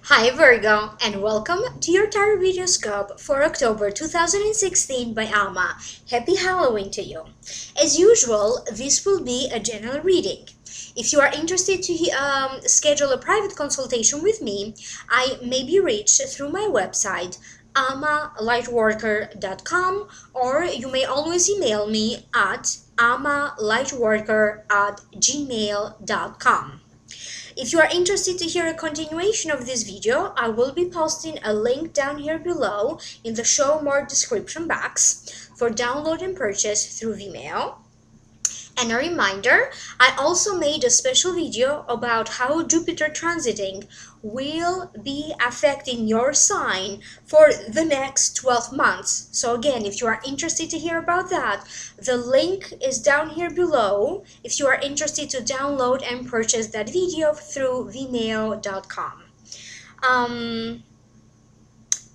Hi Virgo, and welcome to your Tarotvideoscope for October 2016 by Alma. Happy Halloween to you. As usual, this will be a general reading. If you are interested to schedule a private consultation with me, I may be reached through my website amalightworker.com, or you may always email me at amalightworker@gmail.com. If you are interested to hear a continuation of this video, I will be posting a link down here below in the show more description box for download and purchase through Vimeo. And a reminder, I also made a special video about how Jupiter transiting will be affecting your sign for the next 12 months. So again, if you are interested to hear about that, the link is down here below if you are interested to download and purchase that video through vimeo.com.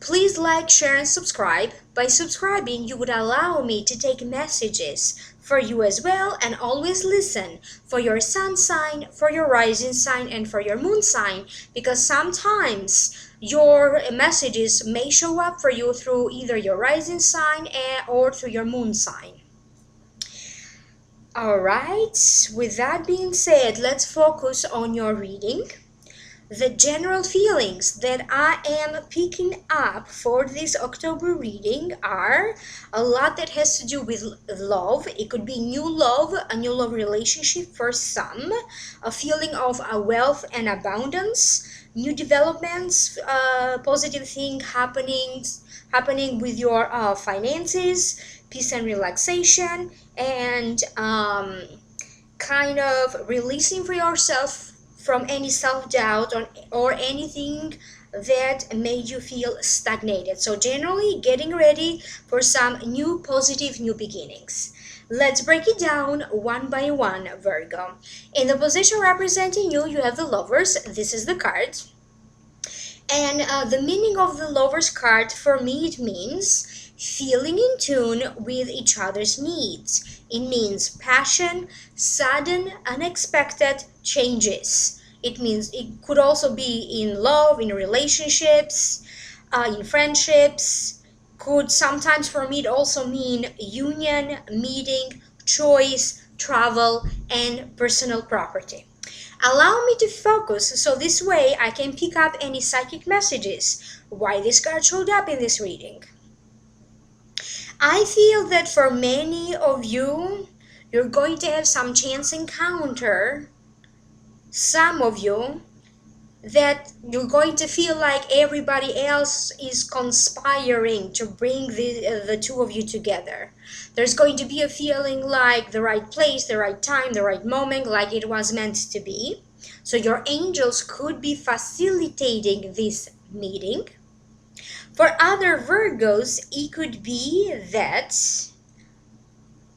Please like, share, and subscribe. By subscribing, you would allow me to take messages for you as well, and always listen for your sun sign, for your rising sign, and for your moon sign, because sometimes your messages may show up for you through either your rising sign or through your moon sign. Alright, with that being said, let's focus on your reading. The general feelings that I am picking up for this October reading are a lot that has to do with love. It could be new love, a new love relationship for some, a feeling of wealth and abundance, new developments, positive thing happening with your finances, peace and relaxation, and kind of releasing for yourself from any self-doubt or anything that made you feel stagnated. So generally getting ready for some new positive new beginnings. Let's break it down one by one, Virgo. In the position representing you, you have the Lovers. This is the card. And the meaning of the Lovers card, for me, it means feeling in tune with each other's needs. It means passion, sudden, unexpected changes. It means it could also be in love, in relationships, in friendships. Could sometimes for me it also mean union, meeting, choice, travel, and personal property. Allow me to focus so this way I can pick up any psychic messages. Why this card showed up in this reading. I feel that for many of you, you're going to have some chance encounter. Some of you, that you're going to feel like everybody else is conspiring to bring the two of you together. There's going to be a feeling like the right place, the right time, the right moment, like it was meant to be. So your angels could be facilitating this meeting. For other Virgos, it could be that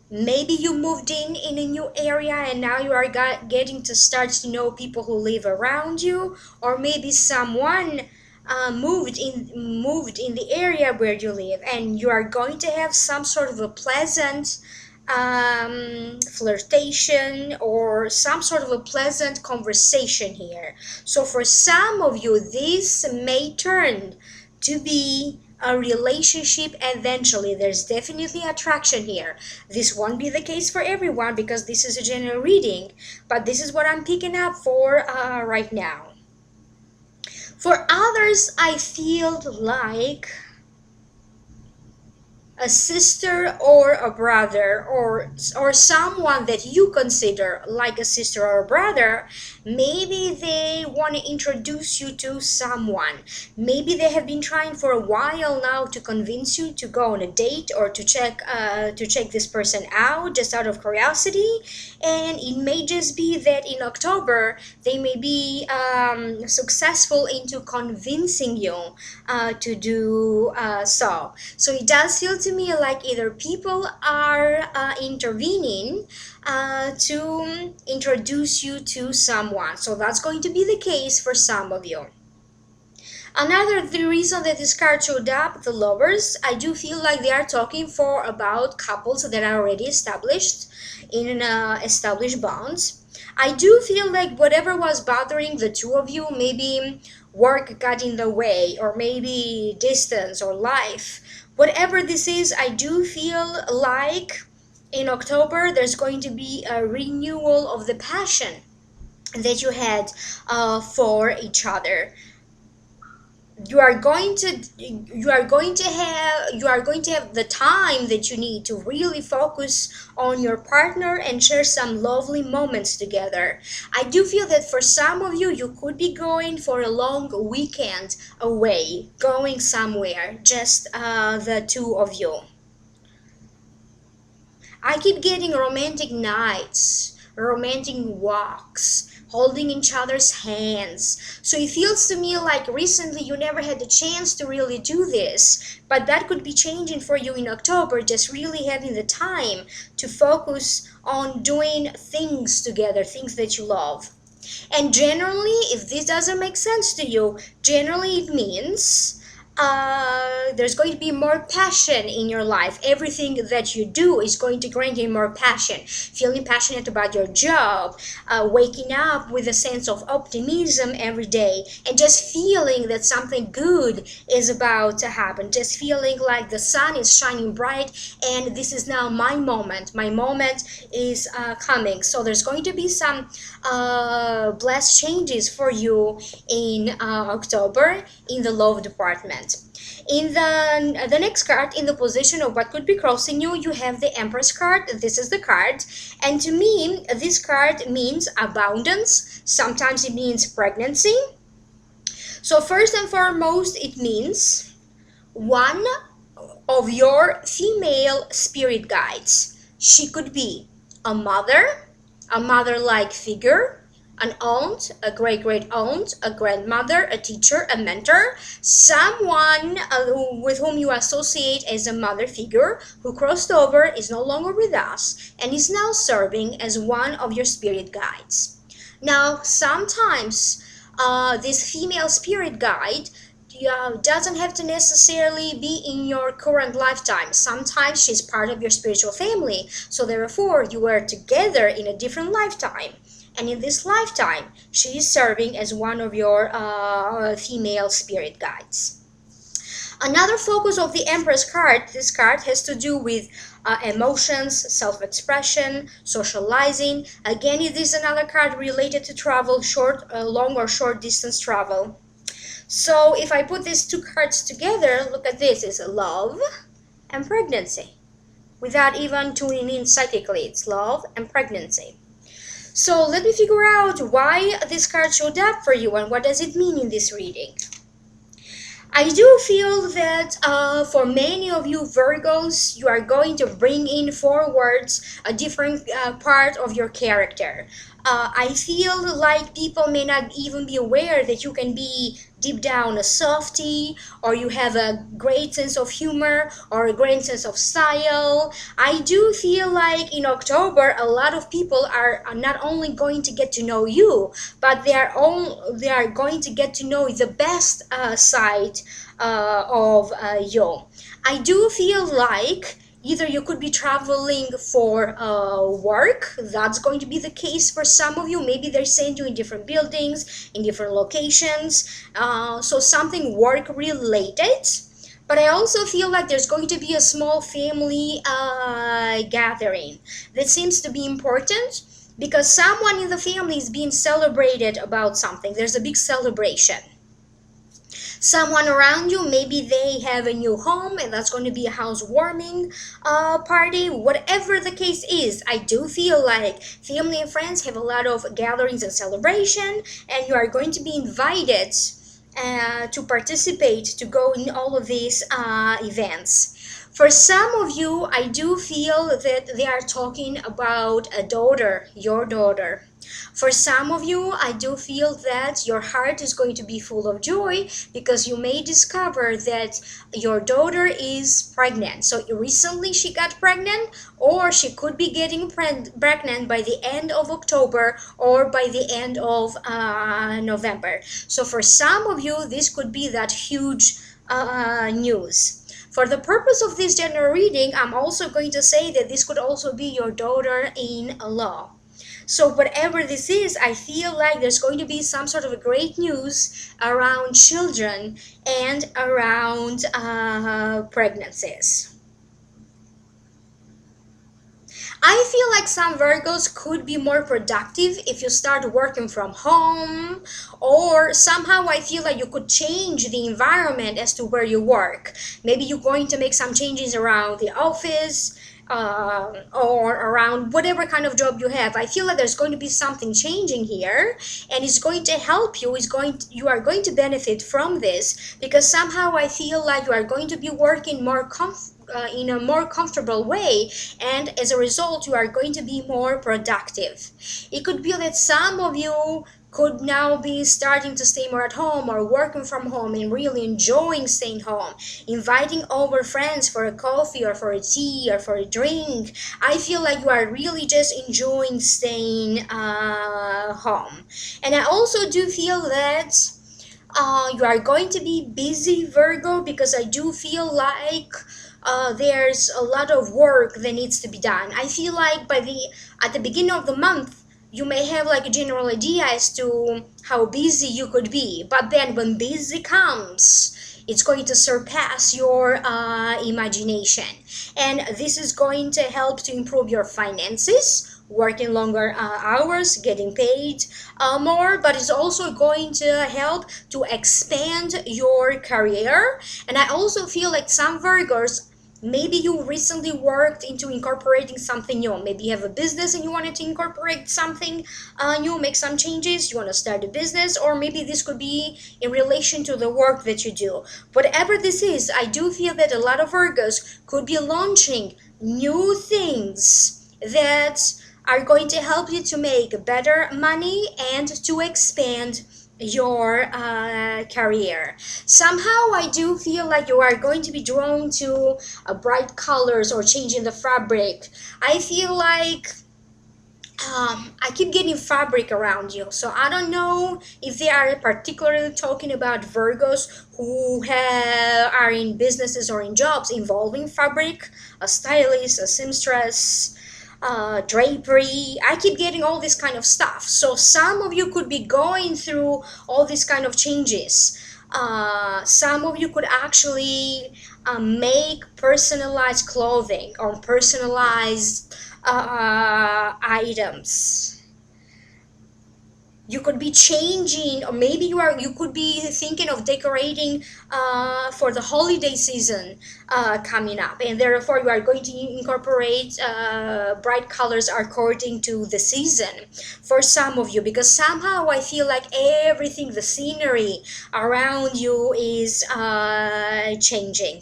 maybe you moved in a new area and now you are getting to start to know people who live around you, or maybe someone moved in the area where you live, and you are going to have some sort of a pleasant flirtation or some sort of a pleasant conversation here. So for some of you, this may turn to be a relationship eventually. There's definitely attraction here. This won't be the case for everyone because this is a general reading, but this is what I'm picking up for right now. For others, I feel like a sister or a brother, or someone that you consider like a sister or a brother, maybe they want to introduce you to someone. Maybe they have been trying for a while now to convince you to go on a date or to check this person out just out of curiosity, and it may just be that in October they may be successful into convincing you to do so. So it does feel to me like either people are intervening to introduce you to someone. So that's going to be the case for some of you. The reason that this card showed up, the Lovers, I do feel like they are talking about couples that are already established in established bonds. I do feel like whatever was bothering the two of you, maybe work got in the way, or maybe distance or life, whatever this is, I do feel like in October there's going to be a renewal of the passion that you had for each other. You are going to have the time that you need to really focus on your partner and share some lovely moments together. I do feel that for some of you, you could be going for a long weekend away, going somewhere, just the two of you. I keep getting romantic nights, romantic walks, holding each other's hands. So it feels to me like recently you never had the chance to really do this, but that could be changing for you in October, just really having the time to focus on doing things together, things that you love. And generally, if this doesn't make sense to you, generally it means there's going to be more passion in your life. Everything that you do is going to grant you more passion. Feeling passionate about your job, waking up with a sense of optimism every day, and just feeling that something good is about to happen. Just feeling like the sun is shining bright and this is now my moment. My moment is coming. So there's going to be some blessed changes for you in October in the love department. In the next card, in the position of what could be crossing you, you have the Empress card. This is the card, and to me this card means abundance. Sometimes it means pregnancy. So first and foremost, it means one of your female spirit guides. She could be a mother-like figure, an aunt, a great aunt, a grandmother, a teacher, a mentor, someone with whom you associate as a mother figure who crossed over, is no longer with us, and is now serving as one of your spirit guides. Now, sometimes this female spirit guide doesn't have to necessarily be in your current lifetime. Sometimes she's part of your spiritual family, so therefore you were together in a different lifetime. And in this lifetime, she is serving as one of your female spirit guides. Another focus of the Empress card, this card has to do with emotions, self-expression, socializing. Again, it is another card related to travel, long or short distance travel. So if I put these two cards together, look at this, it's love and pregnancy. Without even tuning in psychically, it's love and pregnancy. So let me figure out why this card showed up for you and what does it mean in this reading. I do feel that for many of you Virgos, you are going to bring in forwards a different part of your character. I feel like people may not even be aware that you can be deep down a softie, or you have a great sense of humor or a great sense of style. I do feel like in October a lot of people are not only going to get to know you, but they are going to get to know the best side of you. I do feel like either you could be traveling for work. That's going to be the case for some of you. Maybe they're sending you in different buildings, in different locations. So something work related. But I also feel like there's going to be a small family gathering that seems to be important because someone in the family is being celebrated about something. There's a big celebration. Someone around you, maybe they have a new home and that's going to be a housewarming party. Whatever the case is, I do feel like family and friends have a lot of gatherings and celebration, and you are going to be invited to participate, to go in all of these events. For some of you, I do feel that they are talking about a daughter, your daughter. For some of you, I do feel that your heart is going to be full of joy because you may discover that your daughter is pregnant. So recently she got pregnant, or she could be getting pregnant by the end of October or by the end of November. So for some of you, this could be that huge news. For the purpose of this general reading, I'm also going to say that this could also be your daughter-in-law. So whatever this is, I feel like there's going to be some sort of a great news around children and around pregnancies. I feel like some Virgos could be more productive if you start working from home, or somehow I feel like you could change the environment as to where you work. Maybe you're going to make some changes around the office, or around whatever kind of job you have. I feel like there's going to be something changing here, and it's going to help you. You are going to benefit from this, because somehow I feel like you are going to be working more in a more comfortable way, and as a result you are going to be more productive. It could be that some of you could now be starting to stay more at home or working from home and really enjoying staying home, inviting over friends for a coffee or for a tea or for a drink. I feel like you are really just enjoying staying home. And I also do feel that you are going to be busy, Virgo, because I do feel like there's a lot of work that needs to be done. I feel like at the beginning of the month you may have like a general idea as to how busy you could be, but then when busy comes, it's going to surpass your imagination, and this is going to help to improve your finances, working longer hours, getting paid more, but it's also going to help to expand your career. And I also feel like some Virgos, maybe you recently worked into incorporating something new. Maybe you have a business and you wanted to incorporate something new, make some changes, you want to start a business, or maybe this could be in relation to the work that you do. Whatever this is, I do feel that a lot of Virgos could be launching new things that are going to help you to make better money and to expand your career. Somehow I do feel like you are going to be drawn to bright colors or changing the fabric. I feel like I keep getting fabric around you, so I don't know if they are particularly talking about Virgos who are in businesses or in jobs involving fabric, a stylist, a seamstress, drapery. I keep getting all this kind of stuff. So some of you could be going through all these kind of changes. Some of you could actually make personalized clothing or personalized items. You could be changing, or maybe you could be thinking of decorating for the holiday season coming up, and therefore you are going to incorporate bright colors according to the season for some of you, because somehow I feel like everything, the scenery around you is changing.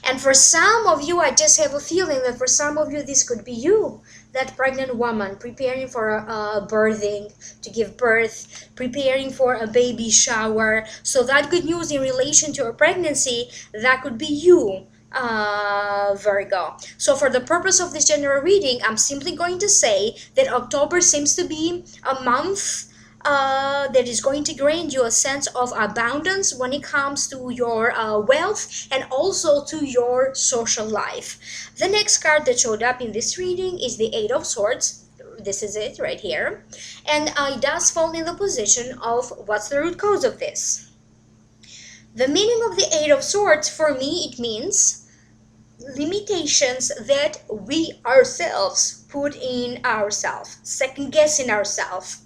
And for some of you, I just have a feeling that for some of you, this could be you, that pregnant woman preparing for birthing, to give birth, preparing for a baby shower. So that good news in relation to a pregnancy, that could be you, Virgo. So for the purpose of this general reading, I'm simply going to say that October seems to be a month that is going to grant you a sense of abundance when it comes to your wealth and also to your social life. The next card that showed up in this reading is the Eight of Swords. This is it right here. And it does fall in the position of what's the root cause of this. The meaning of the Eight of Swords, for me, it means limitations that we ourselves put in ourselves, second guessing ourselves.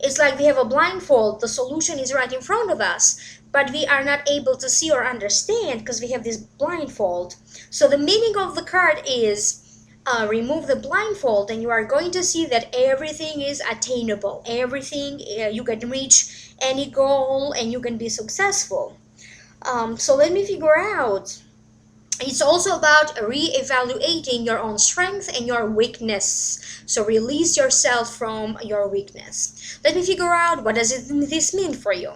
It's like we have a blindfold, the solution is right in front of us, but we are not able to see or understand because we have this blindfold. So the meaning of the card is remove the blindfold and you are going to see that everything is attainable. Everything, you can reach any goal and you can be successful. So let me figure out. It's also about re-evaluating your own strength and your weakness. So release yourself from your weakness. Let me figure out, what does this mean for you?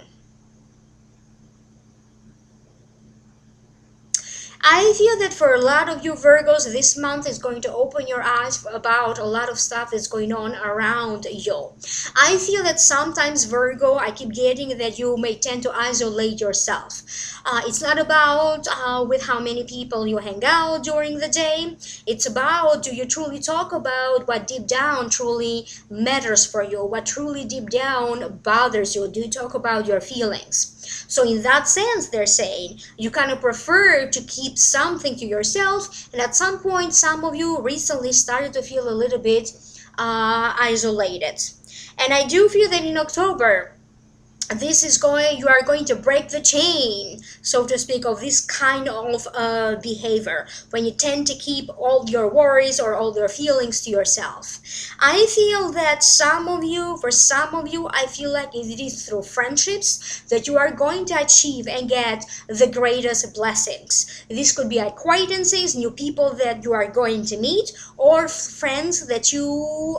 I feel that for a lot of you Virgos, this month is going to open your eyes about a lot of stuff that's going on around you. I feel that sometimes Virgo, I keep getting that you may tend to isolate yourself. It's not about with how many people you hang out during the day. It's about, do you truly talk about what deep down truly matters for you, what truly deep down bothers you? Do you talk about your feelings? So in that sense, they're saying you kind of prefer to keep something to yourself, and at some point, some of you recently started to feel a little bit isolated. And I do feel that in October, you are going to break the chain, so to speak, of this kind of behavior when you tend to keep all your worries or all your feelings to yourself. I feel that for some of you, I feel like it is through friendships that you are going to achieve and get the greatest blessings. This could be acquaintances, new people that you are going to meet, or friends that you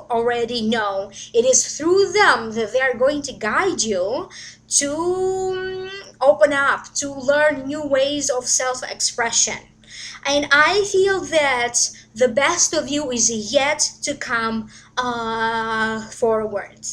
already know. It is through them that they are going to guide you to open up, to learn new ways of self-expression. And I feel that the best of you is yet to come forward.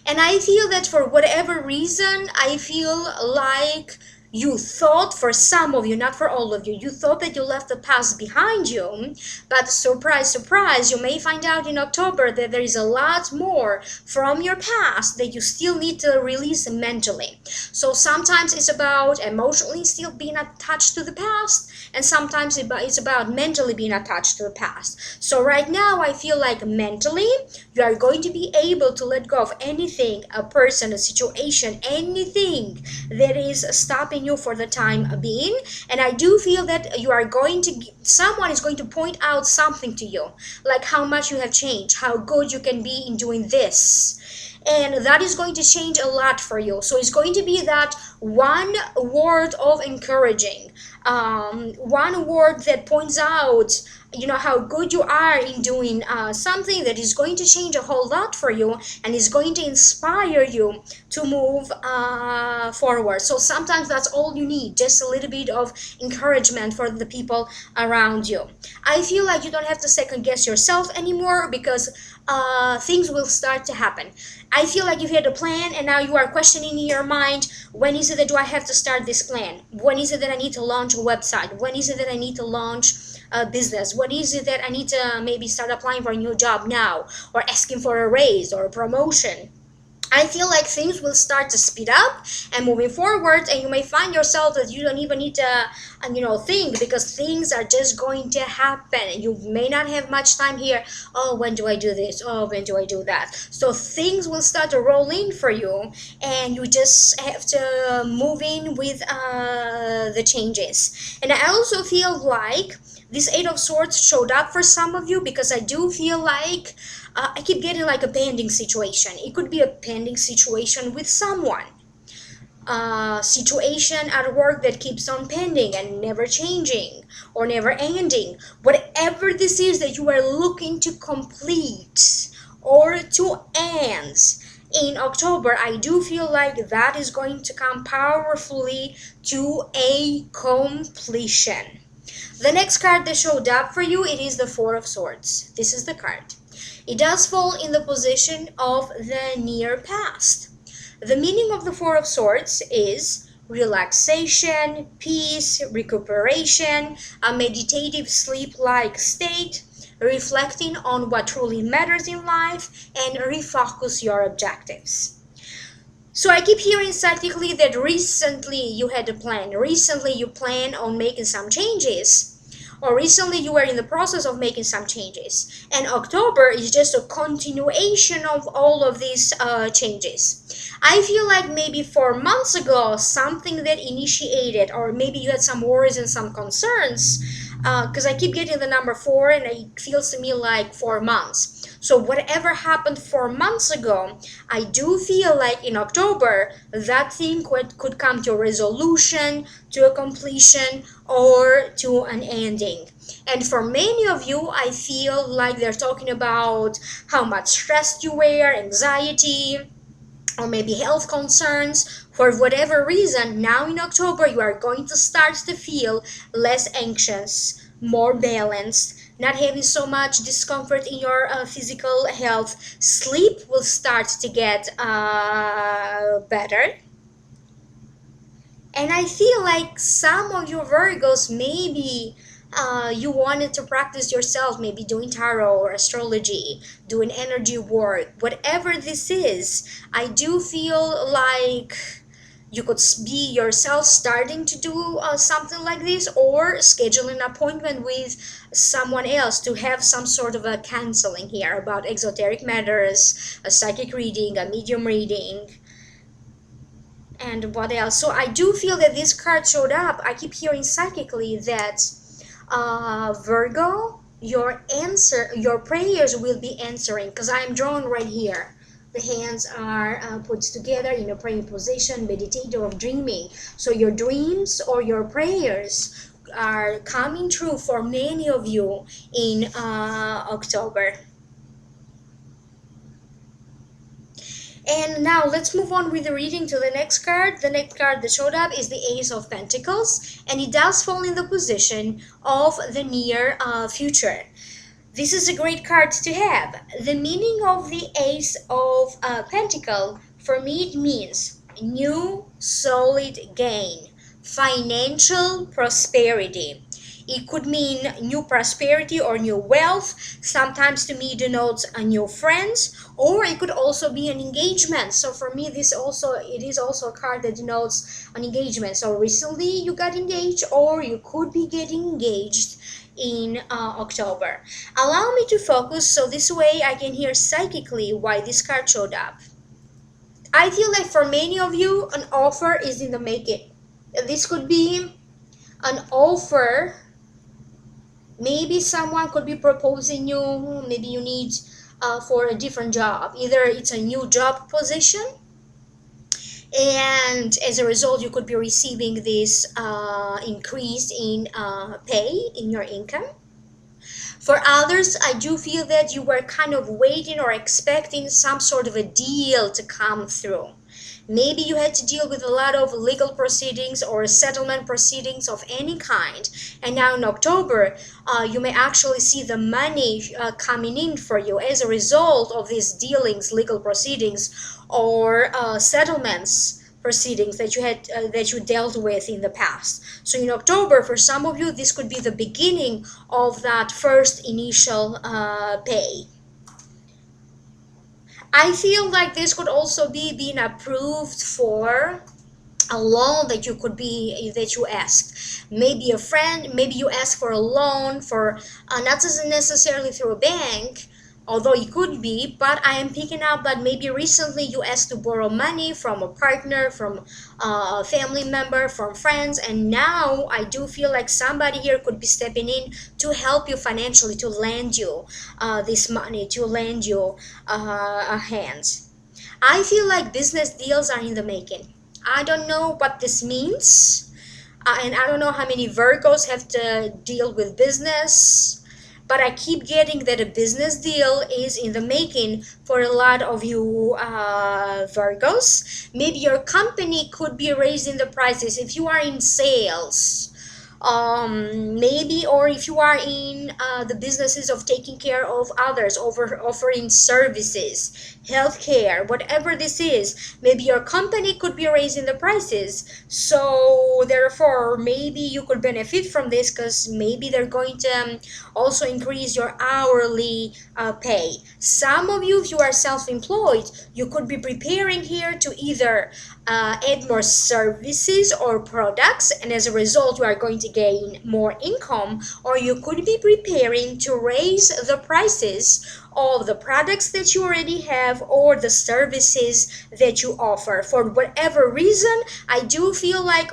And I feel that for whatever reason, I feel like you thought, for some of you, not for all of you, you thought that you left the past behind you, but surprise, surprise, you may find out in October that there is a lot more from your past that you still need to release mentally. So sometimes it's about emotionally still being attached to the past, and sometimes it's about mentally being attached to the past. So right now, I feel like mentally, you are going to be able to let go of anything, a person, a situation, anything that is stopping you for the time being. And I do feel that someone is going to point out something to you, like how much you have changed, how good you can be in doing this. And that is going to change a lot for you. So it's going to be that one word of encouraging, one word that points out how good you are in doing something that is going to change a whole lot for you and is going to inspire you to move forward. So sometimes that's all you need, just a little bit of encouragement for the people around you. I feel like you don't have to second guess yourself anymore, because things will start to happen. I feel like you've had a plan and now you are questioning in your mind, when is it that I have to start this plan? When is it that I need to launch a website? When is it that I need to launch a business? What is it that I need to maybe start applying for a new job now, or asking for a raise or a promotion? I feel like things will start to speed up and moving forward, and you may find yourself that you don't even need to think, because things are just going to happen. You may not have much time here. Oh, when do I do this? Oh, when do I do that? So things will start to roll in for you, and you just have to move in with the changes. And I also feel like this Eight of Swords showed up for some of you, because I do feel like I keep getting like a pending situation. It could be a pending situation with someone. Situation at work that keeps on pending and never changing or never ending. Whatever this is that you are looking to complete or to end in October, I do feel like that is going to come powerfully to a completion. The next card that showed up for you, it is the Four of Swords. This is the card. It does fall in the position of the near past. The meaning of the Four of Swords is relaxation, peace, recuperation, a meditative sleep-like state, reflecting on what truly matters in life, and refocus your objectives. So I keep hearing psychically that recently you had a plan. Recently you plan on making some changes. Or recently you were in the process of making some changes. And October is just a continuation of all of these changes. I feel like maybe 4 months ago, something that initiated, or maybe you had some worries and some concerns, because I keep getting the number 4 and it feels to me like 4 months. So whatever happened 4 months ago, I do feel like in October, that thing could come to a resolution, to a completion, or to an ending. And for many of you, I feel like they're talking about how much stress you wear, anxiety, or maybe health concerns. For whatever reason, now in October you are going to start to feel less anxious, more balanced, not having so much discomfort in your physical health. Sleep will start to get better. And I feel like some of your Virgos, maybe you wanted to practice yourself, maybe doing tarot or astrology, doing energy work, whatever this is. I do feel like you could be yourself starting to do something like this, or schedule an appointment with someone else to have some sort of a counseling here about exoteric matters, a psychic reading, a medium reading. And what else? So I do feel that this card showed up. I keep hearing psychically that Virgo, your prayers will be answering, because I'm drawn right here. The hands are put together in a praying position, meditative or dreaming. So your dreams or your prayers are coming true for many of you in October. And now let's move on with the reading to the next card. The next card that showed up is the Ace of Pentacles, and it does fall in the position of the near future. This is a great card to have. The meaning of the Ace of Pentacles, for me, it means new solid gain, financial prosperity. It could mean new prosperity or new wealth. Sometimes to me denotes a new friends, or it could also be an engagement. So for me, it is also a card that denotes an engagement. So recently you got engaged, or you could be getting engaged in October. Allow me to focus so this way I can hear psychically why this card showed up. I feel like for many of you, an offer is in the making. This could be an offer. Maybe someone could be proposing you, maybe you need for a different job. Either it's a new job position, and as a result you could be receiving this increase in pay in your income. For others, I do feel that you were kind of waiting or expecting some sort of a deal to come through. Maybe you had to deal with a lot of legal proceedings or settlement proceedings of any kind. And now in October, you may actually see the money coming in for you as a result of these dealings, legal proceedings, or settlements proceedings that you dealt with in the past. So in October, for some of you, this could be the beginning of that first initial pay. I feel like this could also be being approved for a loan that you asked. Maybe a friend, maybe you asked for a loan for not necessarily through a bank, although it could be, but I am picking up that maybe recently you asked to borrow money from a partner, from a family member, from friends, and now I do feel like somebody here could be stepping in to help you financially, to lend you this money, to lend you a hand. I feel like business deals are in the making. I don't know what this means, and I don't know how many Virgos have to deal with business, but I keep getting that a business deal is in the making for a lot of you Virgos. Maybe your company could be raising the prices if you are in sales. Maybe, or if you are in the businesses of taking care of others, offering services, healthcare, whatever this is, maybe your company could be raising the prices. So therefore, maybe you could benefit from this, because maybe they're going to also increase your hourly pay. Some of you, if you are self-employed, you could be preparing here to either add more services or products, and as a result you are going to gain more income, or you could be preparing to raise the prices of the products that you already have or the services that you offer. For whatever reason, I do feel like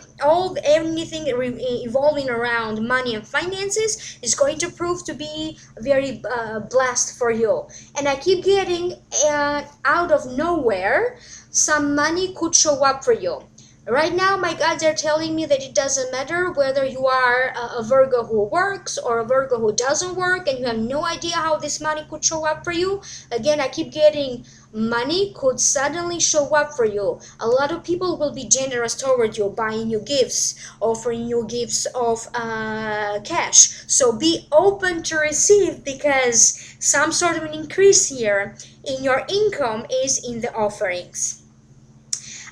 anything evolving around money and finances is going to prove to be very blessed for you. And I keep getting out of nowhere, some money could show up for you. Right now, my gods are telling me that it doesn't matter whether you are a Virgo who works or a Virgo who doesn't work and you have no idea how this money could show up for you. Again, I keep getting money could suddenly show up for you. A lot of people will be generous toward you, buying you gifts, offering you gifts of cash. So be open to receive, because some sort of an increase here in your income is in the offerings.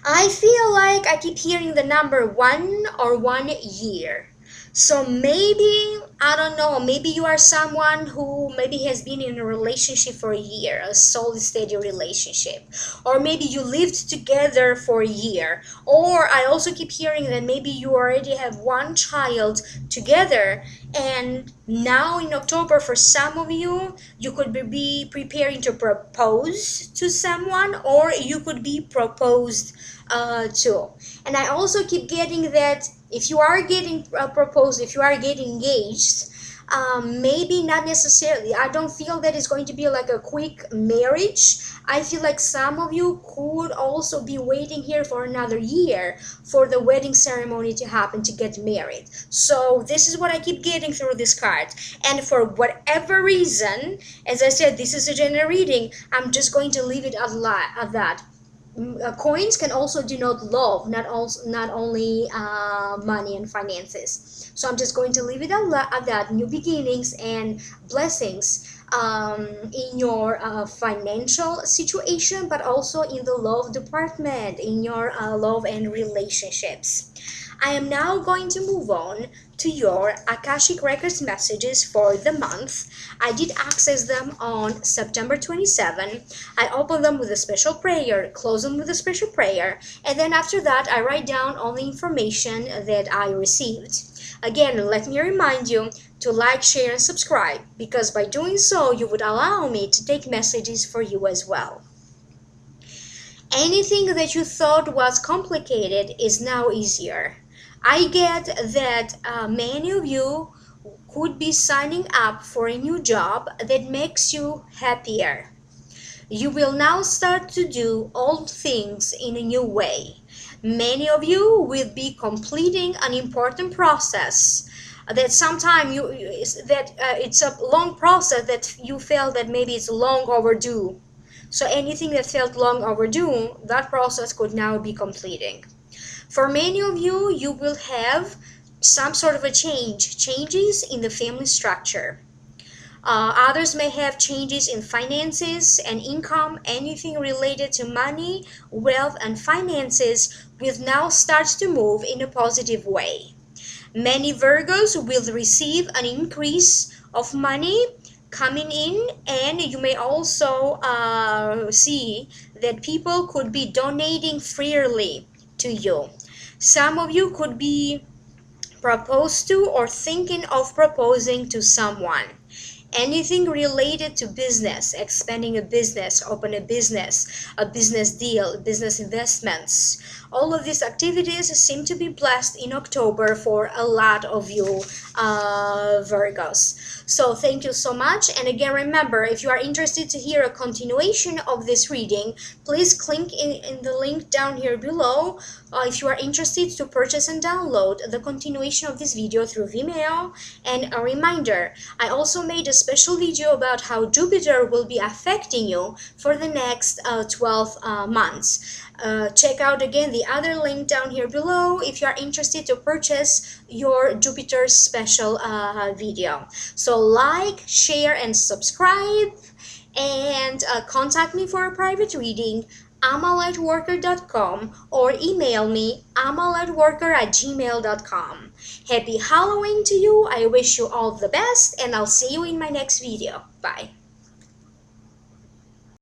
I feel like I keep hearing the number 1 or 1 year. So maybe, I don't know, maybe you are someone who maybe has been in a relationship for a year, a solid, steady relationship. Or maybe you lived together for a year. Or I also keep hearing that maybe you already have one child together, and now in October, for some of you, you could be preparing to propose to someone, or you could be proposed to. And I also keep getting that if you are getting proposed, if you are getting engaged, maybe not necessarily, I don't feel that it's going to be like a quick marriage. I feel like some of you could also be waiting here for another year for the wedding ceremony to happen, to get married. So this is what I keep getting through this card. And for whatever reason, as I said, this is a general reading, I'm just going to leave it at that. Coins can also denote love, not only money and finances. So I'm just going to leave it at that. New beginnings and blessings in your financial situation, but also in the love department, in your love and relationships. I am now going to move on to your Akashic Records messages for the month. I did access them on September 27. I open them with a special prayer, close them with a special prayer, and then after that I write down all the information that I received. Again, let me remind you to like, share, and subscribe, because by doing so you would allow me to take messages for you as well. Anything that you thought was complicated is now easier. I get that many of you could be signing up for a new job that makes you happier. You will now start to do old things in a new way. Many of you will be completing an important process that sometimes it's a long process that you felt that maybe it's long overdue. So anything that felt long overdue, that process could now be completing. For many of you, you will have some sort of a changes in the family structure. Others may have changes in finances and income. Anything related to money, wealth, and finances will now start to move in a positive way. Many Virgos will receive an increase of money coming in, and you may also see that people could be donating freely to you. Some of you could be proposed to or thinking of proposing to someone. Anything related to business, expanding a business, open a business deal, business investments. All of these activities seem to be blessed in October for a lot of you Virgos. So thank you so much. And again, remember, if you are interested to hear a continuation of this reading, please click in the link down here below if you are interested to purchase and download the continuation of this video through Vimeo. And a reminder, I also made a special video about how Jupiter will be affecting you for the next 12 months. Check out again the other link down here below if you are interested to purchase your Jupiter special video. So like, share, and subscribe, and contact me for a private reading, amalightworker.com, or email me amalightworker@gmail.com. Happy Halloween to you. I wish you all the best, and I'll see you in my next video. Bye.